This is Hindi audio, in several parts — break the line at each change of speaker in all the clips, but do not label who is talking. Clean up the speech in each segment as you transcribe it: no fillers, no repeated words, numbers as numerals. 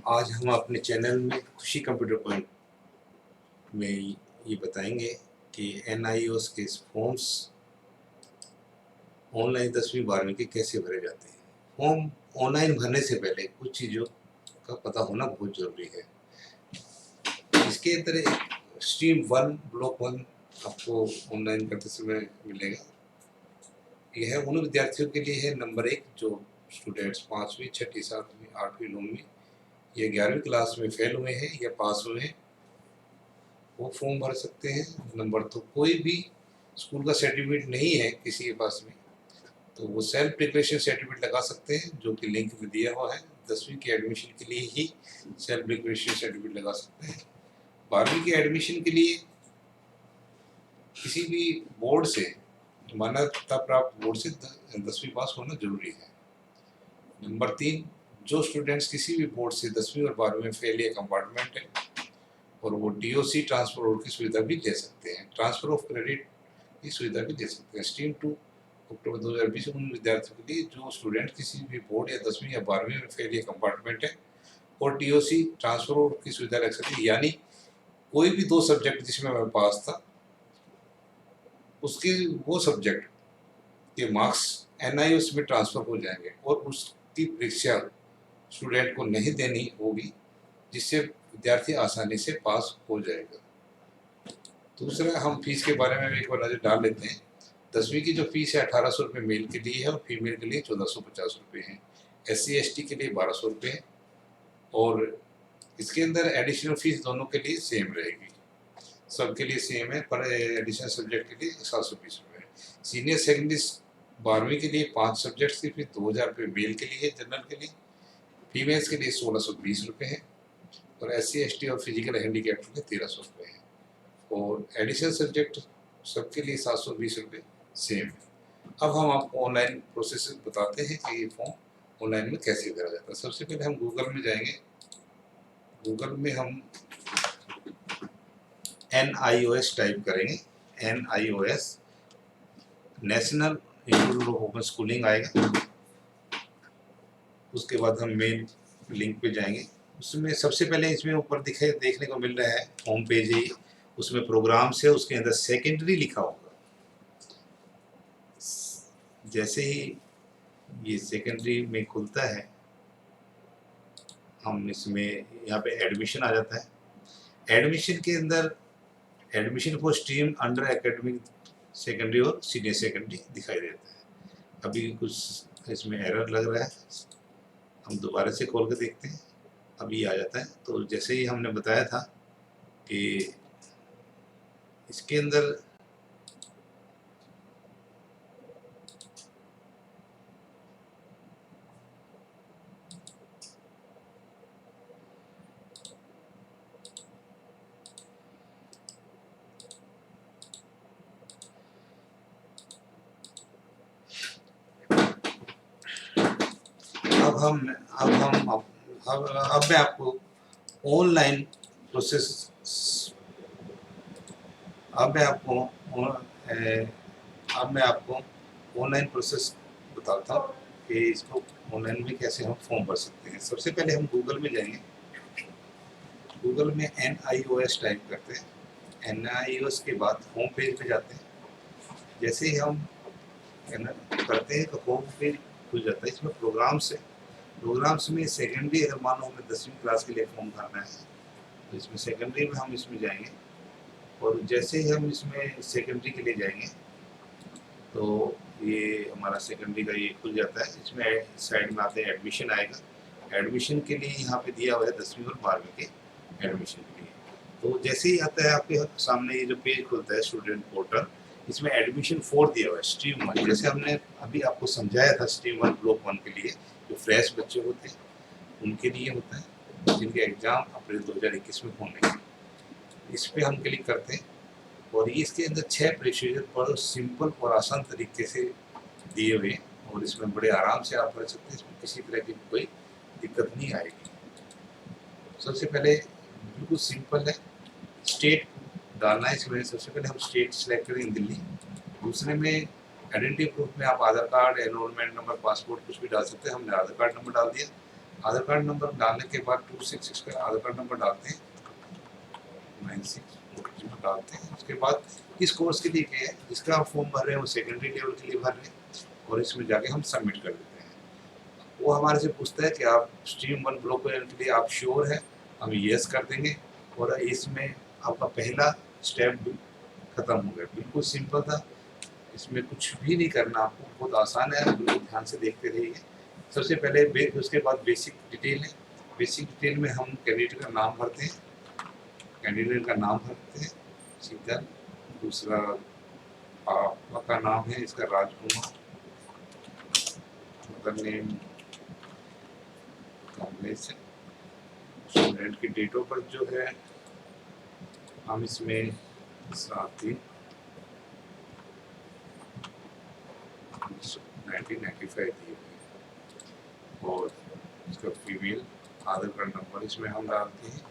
आज हम अपने चैनल में खुशी कंप्यूटर पॉइंट में ये बताएंगे कि NIOS के फॉर्म्स ऑनलाइन 10वीं 12वीं के कैसे भरे जाते हैं। फॉर्म ऑनलाइन भरने से पहले कुछ चीज़ों का पता होना बहुत ज़रूरी है। इसके अंदर एक स्ट्रीम 1 ब्लॉक 1 आपको ऑनलाइन करते समय मिलेगा। यह उन विद्यार्थियों के लिए है नंबर 1 जो स्टूडेंट्स 5वीं 6वीं 7वीं 8वीं 9वीं या 11वीं क्लास में फेल हुए हैं या पास हुए हैं, वो फॉर्म भर सकते हैं। नंबर 2, कोई भी स्कूल का सर्टिफिकेट नहीं है किसी के पास में, तो वो सेल्फ डिक्लेरेशन सर्टिफिकेट लगा सकते हैं जो कि लिंक में दिया हुआ है। 10वीं के एडमिशन के लिए ही सेल्फ डिक्लेरेशन सर्टिफिकेट लगा सकते हैं। 12वीं के एडमिशन के लिए किसी भी बोर्ड से मान्यता प्राप्त बोर्ड से 10वीं पास होना जरूरी है। नंबर 3, जो स्टूडेंट्स किसी भी बोर्ड से 10वीं और 12वीं में फेल या कंपार्टमेंट है और वो DOC ट्रांसफर की सुविधा भी ले सकते हैं, ट्रांसफर ऑफ क्रेडिट की सुविधा भी ले सकते हैं। स्ट्रीम 2 अक्टूबर 2020 उन विद्यार्थियों के लिए जो स्टूडेंट किसी भी बोर्ड या 10वीं या 12वीं में फेल या कंपार्टमेंट है और DOC ट्रांसफर की सुविधा ले सकते हैं, यानी कोई भी 2 सब्जेक्ट जिसमें मैं पास था उसके वो सब्जेक्ट के मार्क्स NIOS में ट्रांसफर हो जाएंगे और उसकी परीक्षा स्टूडेंट को नहीं देनी होगी, जिससे विद्यार्थी आसानी से पास हो जाएगा। दूसरा, हम फीस के बारे में एक बार नजर डाल लेते हैं। 10वीं की जो फीस है 1800 रुपये मेल के लिए है और फीमेल के लिए 1450 रुपये है। SC ST के लिए 1200 रुपये है और इसके अंदर एडिशनल फीस दोनों के लिए सेम रहेगी, सबके लिए सेम है, पर एडिशनल सब्जेक्ट के लिए 720 रुपये है। सीनियर सेकेंडरी 12वीं के लिए 5 सब्जेक्ट्स की फीस 2000 रुपये मेल के लिए, जनरल के लिए, फीमेल्स के लिए 1620 रुपये है और SC ST और फिजिकल हैंडीकैप के लिए 1300 रुपये है और एडिशनल सब्जेक्ट सबके लिए 720 रुपये सेम है। अब हम आपको ऑनलाइन प्रोसेस बताते हैं कि ये फॉर्म ऑनलाइन में कैसे भरा जाता है। सबसे पहले हम गूगल में जाएंगे। गूगल में हम NIOS टाइप करेंगे, NIOS national institute of open schooling आएगा। उसके बाद हम मेन लिंक पे जाएंगे। उसमें सबसे पहले इसमें ऊपर देखने को मिल रहा है होम पेज ही, उसमें प्रोग्राम से उसके अंदर सेकेंडरी लिखा होगा। जैसे ही ये सेकेंडरी में खुलता है, हम इसमें यहाँ पे एडमिशन आ जाता है। एडमिशन के अंदर admission for stream under academic secondary और सीनियर सेकेंडरी दिखाई देता है। अभी कुछ इसमें एरर लग रहा है, हम दोबारा से खोल कर देखते हैं। अभी आ जाता है। तो जैसे ही हमने बताया था कि इसके अंदर अब मैं आपको ऑनलाइन प्रोसेस अब मैं आपको ऑनलाइन प्रोसेस बताता हूँ कि इसको ऑनलाइन में कैसे हम फॉर्म भर सकते हैं। सबसे पहले हम गूगल में जाएंगे। गूगल में NIOS टाइप करते हैं। NIOS के बाद होम पेज पे जाते हैं। जैसे ही हम करते हैं तो होम पेज खुल जाता है। इसमें प्रोग्राम्स में सेकेंडरी, अगर मान लो हमें 10वीं क्लास के लिए फॉर्म भरना है तो इसमें सेकेंडरी में हम इसमें जाएंगे और जैसे ही हम इसमें सेकेंडरी के लिए जाएंगे तो ये हमारा सेकेंडरी का ये खुल जाता है। इसमें साइड में आते हैं एडमिशन आएगा। एडमिशन के लिए यहाँ पे दिया हुआ है 10वीं और 12वीं के एडमिशन के लिए। तो जैसे ही आता है आपके सामने ये जो पेज खुलता है स्टूडेंट पोर्टल, इसमें एडमिशन 4 दिया हुआ है, स्ट्रीम 1। जैसे हमने अभी आपको समझाया था, स्ट्रीम 1 ब्लॉक 1 के लिए जो फ्रेश बच्चे होते हैं उनके लिए होता है, जिनके एग्जाम अप्रैल 2021 में होने हैं। इस पर हम क्लिक करते हैं और ये इसके अंदर 6 प्रोसीजर पर सिंपल और आसान तरीके से दिए हुए हैं और इसमें बड़े आराम से आप पढ़ सकते हैं। इसमें किसी तरह की कोई दिक्कत नहीं आएगी। सबसे पहले बिल्कुल सिंपल है, स्टेट डालना है। इसमें सबसे पहले हम स्टेट सेलेक्ट करेंगे दिल्ली। दूसरे में आइडेंटिटी प्रूफ में आप आधार कार्ड, एनरोलमेंट नंबर, पासपोर्ट कुछ भी डाल सकते हैं। हमने आधार कार्ड नंबर डाल दिया। आधार कार्ड नंबर डालने के बाद 266 का आधार कार्ड नंबर डालते हैं, 96 डालते हैं। उसके बाद इस कोर्स के लिए क्या है, जिसका आप फॉर्म भर रहे हैं वो सेकेंडरी लेवल के लिए भर रहे हैं और इसमें जाके हम सबमिट कर देते हैं। वो हमारे से पूछता है कि आप स्ट्रीम 1 ब्लॉक के लिए आप श्योर है, हम येस कर देंगे और इसमें आपका पहला स्टेप खत्म हो गया। बिल्कुल सिंपल था, इसमें कुछ भी नहीं करना आपको, बहुत आसान है, बिल्कुल ध्यान से देखते रहिए। सबसे पहले उसके बाद बेसिक डिटेल है। बेसिक डिटेल में हम कैंडिडेट का नाम भरते हैं, कैंडिडेट का नाम भरते हैं सीधा। दूसरा पापा का नाम है इसका राजकुमार, मदर नेम कमलेश है। स्टूडेंट की डेट ऑफ बर्थ जो है हम इसमें 7/3/1995 दी हुई और इसका फीमेल। आधार कार्ड नंबर इसमें हम डालते हैं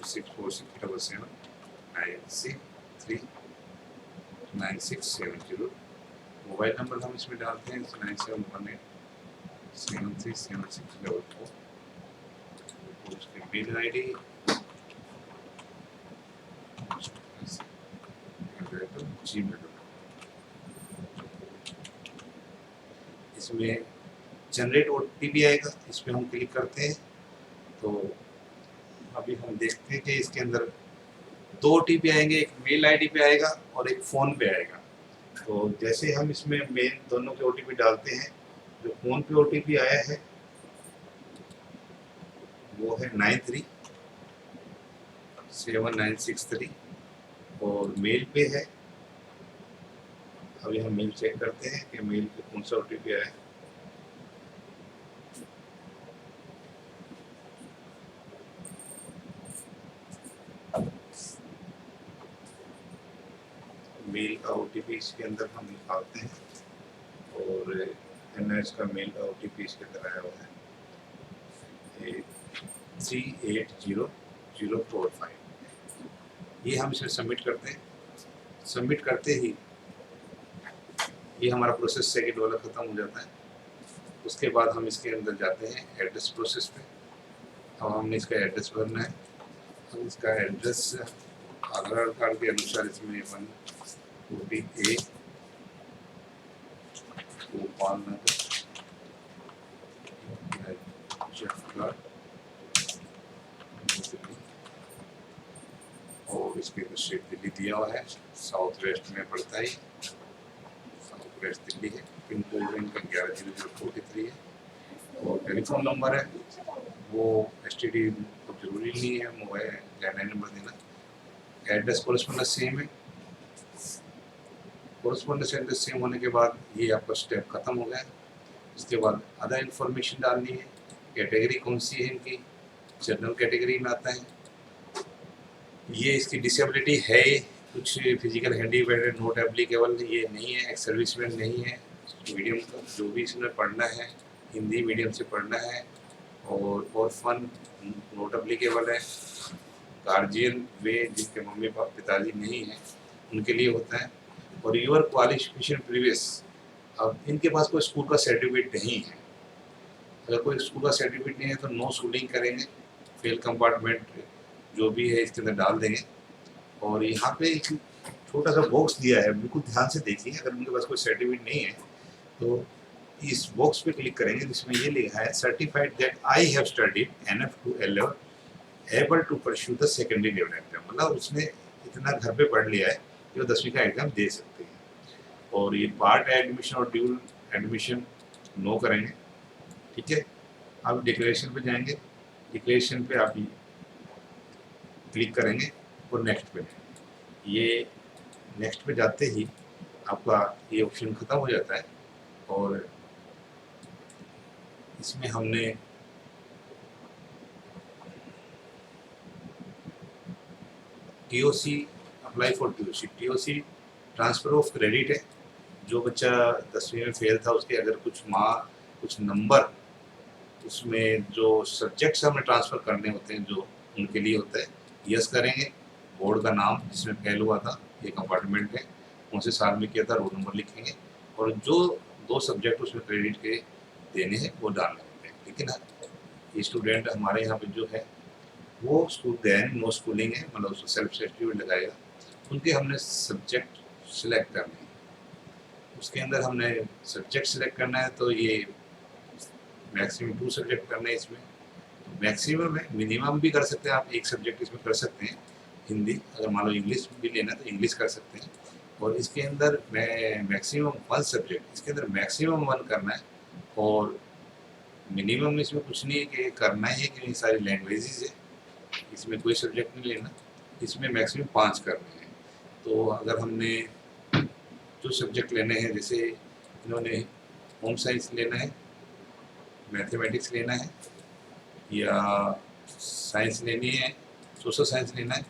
646777963967 मोबाइल नंबर हम इसमें डालते हैं 9718737644। उसकी मेल आई डी जीमेल। इसमें जनरेट OTP आएगा, इसमें हम क्लिक करते हैं तो अभी हम देखते हैं कि इसके अंदर 2 OTP आएंगे, एक मेल आईडी पे आएगा और एक फ़ोन पे आएगा। तो जैसे हम इसमें मेल दोनों के OTP डालते हैं, जो फ़ोन पे OTP आया है वो है 937963 और मेल पे है। अभी हम मेल चेक करते हैं कि मेल पे कौन सा OTP आया है। मेल का OTP इसके अंदर हम निकालते हैं और NS का मेल का OTP इसके अंदर आया हुआ है 380045। ये हम इसे सबमिट करते हैं। सबमिट करते ही ये हमारा प्रोसेस सेकंड वाला ख़त्म हो जाता है। उसके बाद हम इसके अंदर जाते हैं एड्रेस प्रोसेस पे। अब हमने इसका एड्रेस भरना है। अब इसका एड्रेस आधार कार्ड के अनुसार इसमें 140A भोपाल नगर और इसके स्टेट दिल्ली दिया हुआ है, साउथ वेस्ट में पड़ता है, साउथ वेस्ट दिल्ली है। पिन कोड इनका 110043 है और टेलीफोन नंबर है वो STD तो जरूरी नहीं है, मोबाइल लैंडलाइन नंबर देना। एड्रेस कोरेस्पोंडेंस सेम है। कोरेस्पोंडेंस एड्रेस सेम होने के बाद ये आपका स्टेप खत्म हो गया। इसके बाद अदर इन्फॉर्मेशन डालनी है। कैटेगरी कौन सी है इनकी, जनरल कैटेगरी में आता है। ये इसकी डिसेबिलिटी है, कुछ फिजिकल हैंडीकैप नॉट एप्लीकेबल ये नहीं है, एक्स सर्विसमैन नहीं है। मीडियम का जो भी इसमें पढ़ना है हिंदी मीडियम से पढ़ना है और ऑर्फन नॉट एप्लीकेबल है। गार्जियन वे जिनके मम्मी पापा पिताजी नहीं हैं उनके लिए होता है। और यूर क्वालिफिकेशन प्रीवियस, अब इनके पास कोई स्कूल का सर्टिफिकेट नहीं है। अगर कोई स्कूल का सर्टिफिकेट नहीं है तो नो स्कूलिंग करेंगे, फेल कंपार्टमेंट जो भी है इसके अंदर डाल देंगे। और यहाँ पे एक छोटा सा बॉक्स दिया है, बिल्कुल ध्यान से देखिए। अगर उनके पास कोई सर्टिफिकेट नहीं है तो इस बॉक्स पे क्लिक करेंगे जिसमें ये लिखा है certified that I have studied NF to L able to pursue the secondary level exam, मतलब उसने इतना घर पे पढ़ लिया है कि वो 10वीं का एग्जाम दे सकते हैं। और ये पार्ट एडमिशन और ड्यूल एडमिशन नो करेंगे, ठीक है। अब डिक्लेरेशन पे जाएंगे, डिक्लेरेशन पे आप क्लिक करेंगे और नेक्स्ट पे। ये नेक्स्ट पे जाते ही आपका ये ऑप्शन ख़त्म हो जाता है और इसमें हमने TOC apply for TOC transfer of credit है। जो बच्चा 10वीं में फेल था उसके अगर कुछ नंबर उसमें जो सब्जेक्ट्स हमें ट्रांसफ़र करने होते हैं जो उनके लिए होता है, यस करेंगे। बोर्ड का नाम जिसमें फेल हुआ था, ये कंपार्टमेंट है, कौन से साल में किया था, रोल नंबर लिखेंगे और जो 2 सब्जेक्ट उसमें क्रेडिट के देने हैं वो डालने होते हैं। लेकिन ये स्टूडेंट हमारे यहाँ पे जो है वो स्कूल गए हैं, नो स्कूलिंग है, मतलब उसको सेल्फ सर्टिफिकेट लगाएगा। उनके हमने सब्जेक्ट सिलेक्ट करने हैं। उसके अंदर हमने सब्जेक्ट सिलेक्ट करना है, तो ये मैक्सिमम 2 सब्जेक्ट करने हैं इसमें। मैक्सिमम है, मिनिमम भी कर सकते हैं आप, एक सब्जेक्ट इसमें कर सकते हैं हिंदी। अगर मान लो इंग्लिश भी लेना है तो इंग्लिश कर सकते हैं। और इसके अंदर मैक्सिमम 1 सब्जेक्ट, इसके अंदर मैक्सिमम 1 करना है। और मिनिमम इसमें कुछ नहीं है कि करना ही है कि ये सारी लैंग्वेजेस है, इसमें कोई सब्जेक्ट नहीं लेना। इसमें मैक्सिमम 5 करने हैं। तो अगर हमने जो सब्जेक्ट लेने हैं, जैसे इन्होंने होम साइंस लेना है, मैथमेटिक्स लेना है, या साइंस लेनी है, सोशल साइंस लेना है,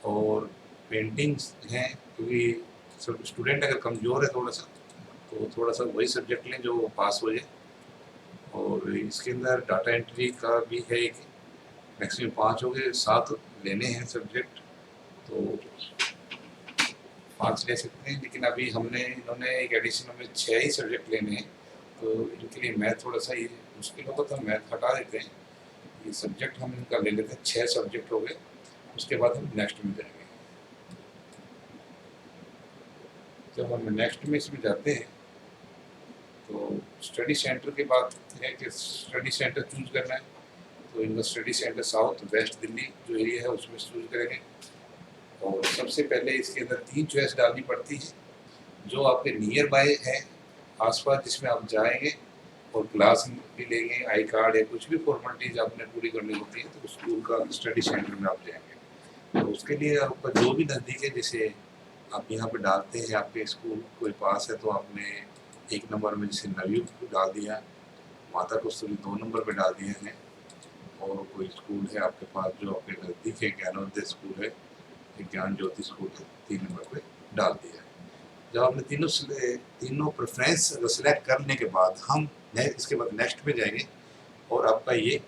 और पेंटिंग्स हैं, क्योंकि सब स्टूडेंट अगर कमज़ोर है थोड़ा सा, तो थोड़ा सा वही सब्जेक्ट लें जो पास हो जाए। और इसके अंदर डाटा एंट्री का भी है कि मैक्सिमम 5 हो गए, 7 लेने हैं सब्जेक्ट, तो 5 ले सकते हैं। लेकिन अभी इन्होंने एक एडिशनल में 6 ही सब्जेक्ट लेने हैं, तो इनके लिए मैथ थोड़ा सा ये मुश्किल होगा, तो मैथ हटा देते हैं। ये सब्जेक्ट हम इनका ले लेते हैं, 6 सब्जेक्ट हो गए। उसके बाद हम नेक्स्ट में जाएंगे। जब हम नेक्स्ट में इसमें जाते हैं, तो स्टडी सेंटर के बाद है कि स्टडी सेंटर चूज करना है। तो इनका study centre south west Delhi जो एरिया है उसमें चूज करेंगे। और सबसे पहले इसके अंदर 3 चॉइस डालनी पड़ती है, जो आपके नियर बाय है, आसपास जिसमें आप जाएंगे और क्लास भी लेंगे, आई कार्ड या कुछ भी फॉर्मेलिटीज आपने पूरी करनी होती है, तो स्कूल का स्टडी सेंटर में आप जाएंगे। तो उसके लिए आपका जो भी नज़दीक है, जैसे आप यहाँ पे डालते हैं, आपके स्कूल कोई पास है तो आपने 1 नंबर में जैसे नवयुग डाल दिया, माता कस्तूरी 2 नंबर पे डाल दिए हैं। और कोई स्कूल है आपके पास जो आपके नज़दीक है, ज्ञानोदय स्कूल है, ज्ञान ज्योति स्कूल है, 3 नंबर पे डाल दिया है। जब आपने तीनों प्रेफरेंस सेलेक्ट करने के बाद हम इसके बाद नेक्स्ट पे जाएंगे, और आपका ये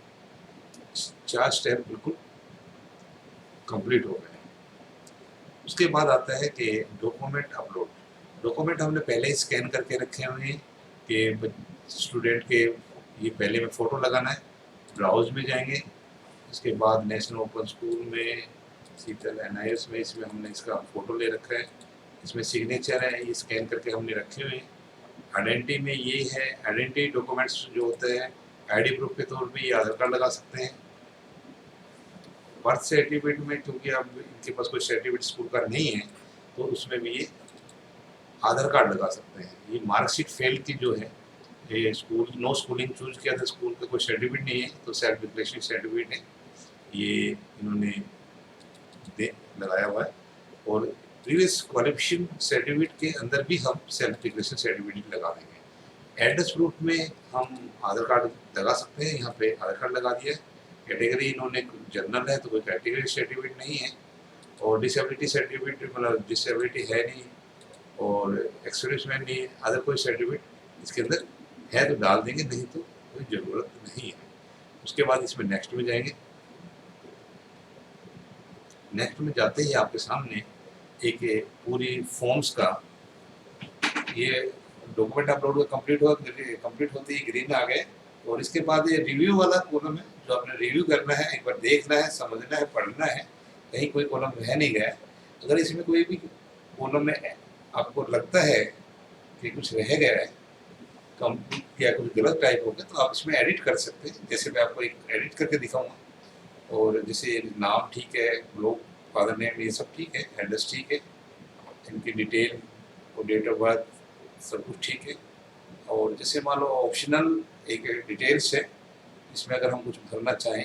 4 स्टेप बिल्कुल कंप्लीट हो गए। उसके बाद आता है कि डॉक्यूमेंट अपलोड। डॉक्यूमेंट हमने पहले ही स्कैन करके रखे हुए हैं कि स्टूडेंट के ये पहले में फ़ोटो लगाना है। ब्राउज में जाएंगे, उसके बाद नेशनल ओपन स्कूल में शीतल NIS में, इसमें हमने इसका फ़ोटो ले रखा है। इसमें सिग्नेचर है, ये स्कैन करके हमने रखे हुए हैं। आइडेंटिटी में ये है, आइडेंटिटी डॉक्यूमेंट्स जो होते हैं, ID प्रूफ के तौर पे ये आधार कार्ड लगा सकते हैं। बर्थ सर्टिफिकेट में क्योंकि अब इनके पास कोई सर्टिफिकेट स्कूल का नहीं है, तो उसमें भी ये आधार कार्ड लगा सकते हैं। ये मार्कशीट फेल की जो है, ये स्कूल नो स्कूलिंग चूज किया था, स्कूल का कोई सर्टिफिकेट नहीं है, तो सेल्फ डिक्लेरेशन सर्टिफिकेट है, ये इन्होंने लगाया हुआ है। और प्रीवियस क्वालिफिकेशन सर्टिफिकेट के अंदर भी हम सेल्फ डिक्लेरेशन सर्टिफिकेट लगा देंगे। एड्रेस प्रूफ में हम आधार कार्ड लगा सकते हैं, यहाँ पे आधार कार्ड लगा दिया है। कैटेगरी इन्होंने जनरल है, तो कोई कैटेगरी सर्टिफिकेट नहीं है। और डिसेबिलिटी सर्टिफिकेट मतलब डिसेबिलिटी है नहीं, और एक्सपीरियंस में नहीं है, अदर कोई सर्टिफिकेट इसके अंदर है तो डाल देंगे, नहीं तो कोई ज़रूरत नहीं है। उसके बाद इसमें नेक्स्ट में जाएंगे। नेक्स्ट में जाते ही आपके सामने एक पूरी फॉर्म्स का ये डॉक्यूमेंट अपलोड का कंप्लीट होते ही ग्रीन आ गए। और इसके बाद ये रिव्यू वाला कॉलम है, जो आपने रिव्यू करना है, एक बार देखना है, समझना है, पढ़ना है, कहीं कोई कॉलम रह नहीं गया। अगर इसमें कोई भी कॉलम में आपको लगता है कि कुछ रह गया है, कम या कुछ गलत टाइप हो गया, तो आप इसमें एडिट कर सकते हैं। जैसे मैं आपको एक एडिट करके दिखाऊंगा। और जैसे नाम ठीक है, लोग फादर नेम ये सब ठीक है, एड्रेस ठीक है, इनकी डिटेल और डेट ऑफ बर्थ सब कुछ ठीक है। और जैसे मान लो ऑप्शनल एक डिटेल्स है, इसमें अगर हम कुछ भरना चाहें,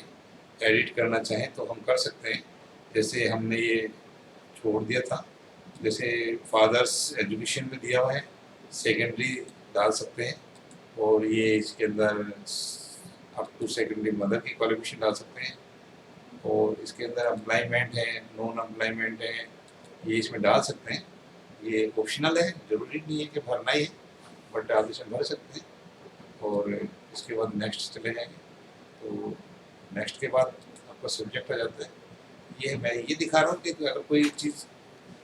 एडिट करना चाहें तो हम कर सकते हैं। जैसे हमने ये छोड़ दिया था, जैसे फादर्स एजुकेशन में दिया हुआ है, सेकेंडरी डाल सकते हैं। और ये इसके अंदर अप टू सेकेंडरी मदर की क्वालिफिकेशन डाल सकते हैं। और इसके अंदर एम्प्लॉयमेंट है, नॉन एम्प्लॉयमेंट है, ये इसमें डाल सकते हैं। ये ऑप्शनल है, ज़रूरी नहीं है कि भरना ही है, बट आप इसे भर सकते हैं। और इसके बाद नेक्स्ट चले जाएंगे, तो नेक्स्ट के बाद आपका सब्जेक्ट आ जाता है। ये मैं ये दिखा रहा हूँ कि अगर कोई चीज़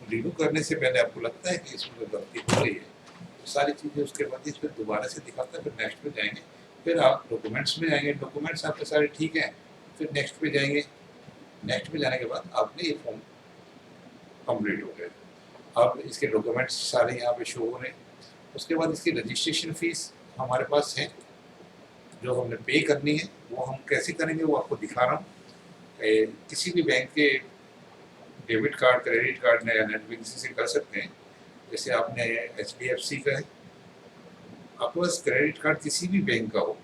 रिव्यू करने से पहले आपको लगता है कि इसमें कोई गलती हो रही है, तो सारी चीज़ें उसके बाद इस पर दोबारा से दिखाता है, फिर नेक्स्ट पे जाएंगे। फिर आप डॉक्यूमेंट्स में जाएंगे, डॉक्यूमेंट्स आपके सारे ठीक हैं, फिर नेक्स्ट पे जाएंगे। नेक्स्ट पे जाने के बाद आपने ये फॉर्म कंप्लीट हो गया। अब इसके डॉक्यूमेंट्स सारे यहाँ पे शो हो रहे हैं। उसके बाद इसकी रजिस्ट्रेशन फीस हमारे पास है जो हमने पे करनी है। वो हम कैसे करेंगे वो आपको दिखा रहा हूँ। किसी भी बैंक के डेबिट कार्ड, क्रेडिट कार्ड या नेट बैंकिंग से कर सकते हैं। जैसे आपने HDFC का है, आपके पास क्रेडिट कार्ड किसी भी बैंक का हो,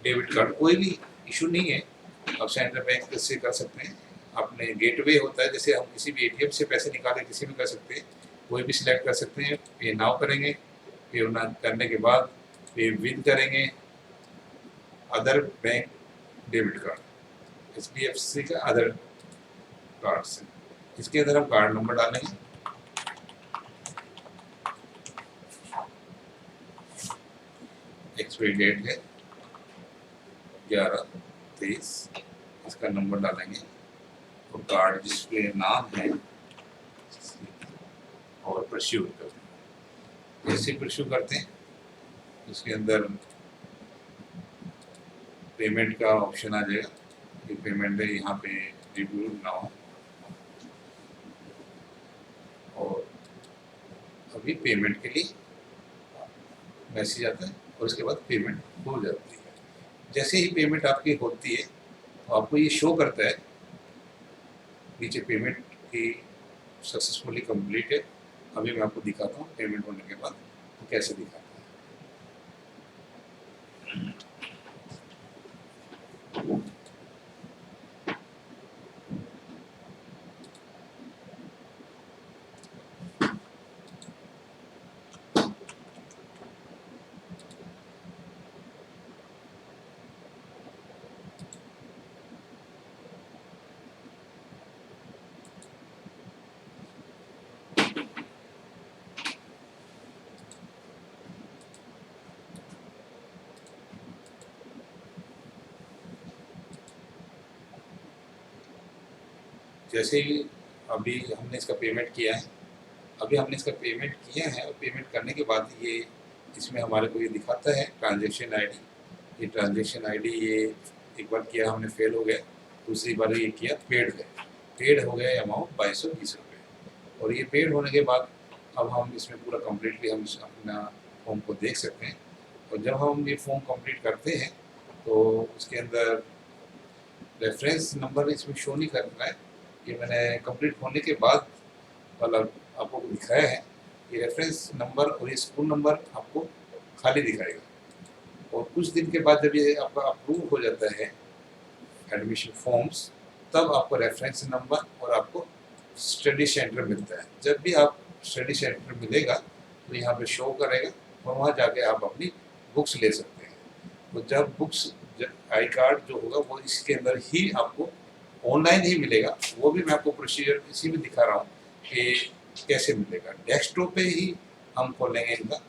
डेबिट कार्ड कोई भी इशू नहीं है, आप सेंट्रल बैंक से कर सकते हैं। आपने गेटवे होता है, जैसे हम किसी भी ATM से पैसे निकाले किसी भी कर सकते हैं, कोई भी सिलेक्ट कर सकते हैं। पे नाउ करेंगे, पे नाउ करने के बाद पे विद करेंगे other bank debit card, HDFC का अदर कार्ड से। इसके अंदर हम कार्ड नंबर डालेंगे, एक्सपायरी डेट है 11/23, इसका नंबर डालेंगे और कार्ड जिसपे नाम है और परस्यू करते हैं। जैसे परस्यू करते हैं उसके अंदर पेमेंट का ऑप्शन आ जाएगा। ये पेमेंट है, यहाँ पे रिव्यू नाउ, और अभी पेमेंट के लिए मैसेज आता है और उसके बाद पेमेंट हो जाती है। जैसे ही पेमेंट आपकी होती है तो आपको ये शो करता है नीचे पेमेंट की सक्सेसफुली कंप्लीट है। अभी मैं आपको दिखाता हूँ पेमेंट होने के बाद तो कैसे दिखाता है। जैसे ही अभी हमने इसका पेमेंट किया है, और पेमेंट करने के बाद ये इसमें हमारे को ये दिखाता है ट्रांजैक्शन आईडी। ये ट्रांजैक्शन आईडी ये एक बार किया हमने, फेल हो गया, दूसरी बार ये किया, पेड हो गया अमाउंट 2220 रुपये। और ये पेड होने के बाद अब हम इसमें पूरा कम्प्लीटली हम अपना फॉर्म को देख सकते हैं। और जब हम ये फॉर्म कंप्लीट करते हैं तो उसके अंदर रेफरेंस नंबर इसमें शो नहीं कर रहा है। ये मैंने कंप्लीट होने के बाद वाला आपको दिखाया है। ये रेफरेंस नंबर और ये स्कूल नंबर आपको खाली दिखाएगा। और कुछ दिन के बाद जब ये आपका अप्रूव हो जाता है एडमिशन फॉर्म्स, तब आपको रेफरेंस नंबर और आपको स्टडी सेंटर मिलता है। जब भी आप स्टडी सेंटर मिलेगा तो यहाँ पे शो करेगा और वहाँ जाके आप अपनी बुक्स ले सकते हैं। तो जब बुक्स आई कार्ड जो होगा वो इसके अंदर ही आपको ऑनलाइन ही मिलेगा। वो भी मैं आपको प्रोसीजर इसी में दिखा रहा हूँ कि कैसे मिलेगा। डेस्कटॉप पे ही हम खोलेंगे इनका।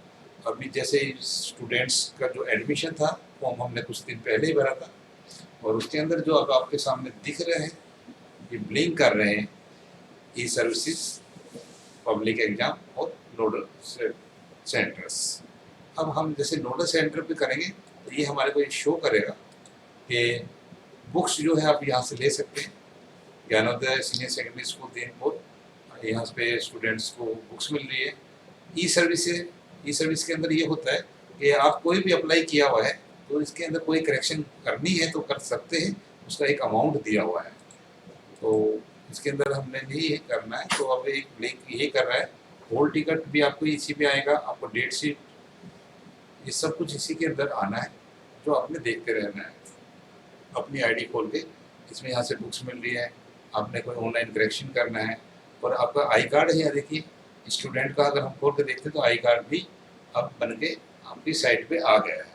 अभी जैसे स्टूडेंट्स का जो एडमिशन था फॉर्म हमने कुछ दिन पहले ही भरा था, और उसके अंदर जो अब आपके सामने दिख रहे हैं ये ब्लिंक कर रहे हैं ई सर्विसेज, पब्लिक एग्जाम और नोडल सेंटर्स। अब हम जैसे नोडल सेंटर पे करेंगे तो ये हमारे को ये शो करेगा कि बुक्स जो है आप यहाँ से ले सकते हैं। Gyanodaya senior secondary school Dinpur, यहाँ पे स्टूडेंट्स को बुक्स मिल रही है। ई सर्विस के अंदर ये होता है कि आप कोई भी अप्लाई किया हुआ है तो इसके अंदर कोई करेक्शन करनी है तो कर सकते हैं, उसका एक अमाउंट दिया हुआ है। तो इसके अंदर हमने नहीं ये करना है, तो अब एक लिंक ये कर रहा है। होल टिकट भी आपको इसी पे आएगा, आपको डेट शीट, ये सब कुछ इसी के अंदर आना है जो आपने देखते रहना है। अपनी आईडी खोल के इसमें यहाँ से बुक्स मिल रही है, आपने कोई ऑनलाइन करेक्शन करना है, और आपका आई कार्ड है यहाँ देखिए स्टूडेंट का। अगर हम खोल के देखते हैं तो आई कार्ड भी अब बन के आपकी साइट पे आ गया है,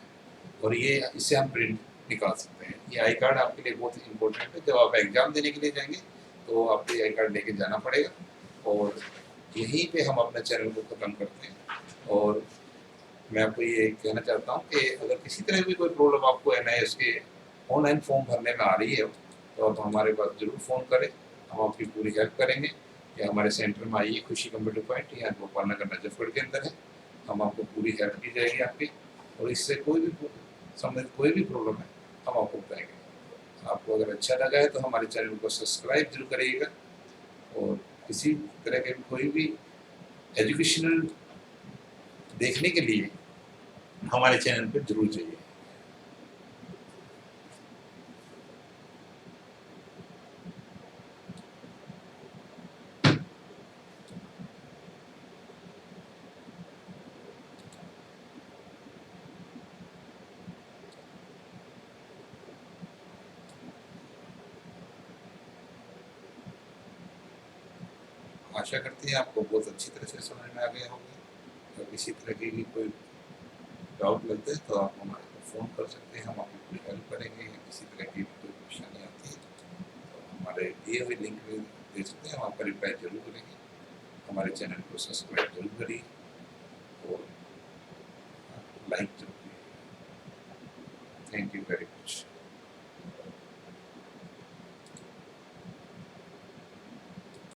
और ये इससे हम प्रिंट निकाल सकते हैं। ये आई कार्ड आपके लिए बहुत इंपॉर्टेंट है। जब आप एग्ज़ाम देने के लिए जाएंगे तो आपको ये आई कार्ड लेके जाना पड़ेगा। और यहीं पे हम अपने चैनल को ख़त्म करते हैं। और मैं आपको ये कहना चाहता हूँ कि अगर किसी तरह भी कोई प्रॉब्लम आपको NIS के ऑनलाइन फॉर्म भरने में आ रही है तो आप हमारे पास ज़रूर फ़ोन करें, हम आपकी पूरी हेल्प करेंगे। या हमारे सेंटर में आइए, खुशी कंप्यूटर पॉइंट यहाँ गोपाल नगर नजफगढ़ के अंदर है। हम आपको पूरी हेल्प की जाएगी आपकी, और इससे कोई भी संबंधित कोई भी प्रॉब्लम है हम आपको बताएंगे। आपको अगर अच्छा लगा है तो हमारे चैनल को सब्सक्राइब जरूर करिएगा, और किसी तरह के कोई भी एजुकेशनल देखने के लिए हमारे चैनल पर जरूर जाइए। आशा करते हैं आपको बहुत अच्छी तरह से समझ में आ गया होगा। तो किसी तरह की भी कोई डाउट लगता है तो आप हमारे को फ़ोन कर सकते हैं, हम आपकी पूरी हेल्प करेंगे। किसी तरह की कोई परेशानी आती है तो हमारे दिए हुए लिंक में दे सकते हैं, हम आपका रिप्लाई जरूर करेंगे। हमारे चैनल को सब्सक्राइब जरूर करिए और लाइक जरूर करिए। Thank you very much.